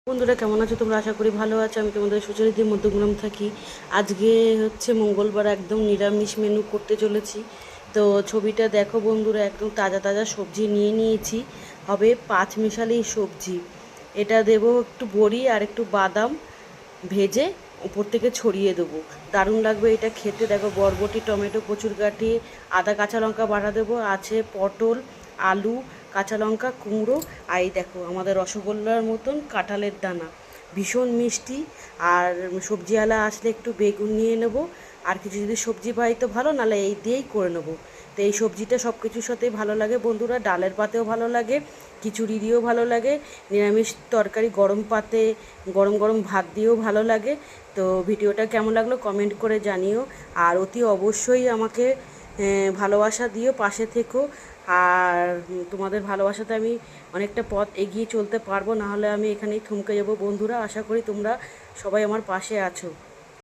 বন্ধুরা কেমন আছো তোমরা? আশা করি ভালো আছো। আমি তোমাদের সুচরিতা মধ্যগ্রাম থাকি। আজকে হচ্ছে মঙ্গলবার, একদম নিরামিষ মেনু করতে চলেছি। তো ছবিটা দেখো বন্ধুরা, একদম তাজা তাজা সবজি নিয়ে নিয়েছি। হবে পাঁচ মিশালি সবজি। এটা দেবো একটু বড়ি আর একটু বাদাম ভেজে উপর থেকে ছড়িয়ে দেবো। দারুণ লাগবে এটা খেতে। দেখো বরবটি, টমেটো, কচুরগাঠি, আদা, কাঁচা লঙ্কা বাটা দেবো, আছে পটল, আলু, কাঁচা লঙ্কা, কুমড়ো, আর এই দেখো আমাদের রসগোল্লার মতন কাঁঠালের দানা, ভীষণ মিষ্টি। আর সবজিওয়ালা আসলে একটু বেগুন নিয়ে নেবো, আর কিছু যদি সবজি পাই তো ভালো, নাহলে এই দিয়েই করে নেবো। তো এই সবজিটা সব কিছুর সাথেই ভালো লাগে বন্ধুরা। ডালের পাতেও ভালো লাগে, খিচুড়ি দিয়েও ভালো লাগে, নিরামিষ তরকারি গরম পাতে গরম গরম ভাত দিয়েও ভালো লাগে। তো ভিডিওটা কেমন লাগলো কমেন্ট করে জানিও। আর অতি অবশ্যই আমাকে ভালোবাসা দিও, পাশে থেকো। আর তোমাদের ভালোবাসাতে আমি অনেকটা পথ এগিয়ে চলতে পারবো, নাহলে আমি এখানেই থমকে যাবো বন্ধুরা। আশা করি তোমরা সবাই আমার পাশে আছো।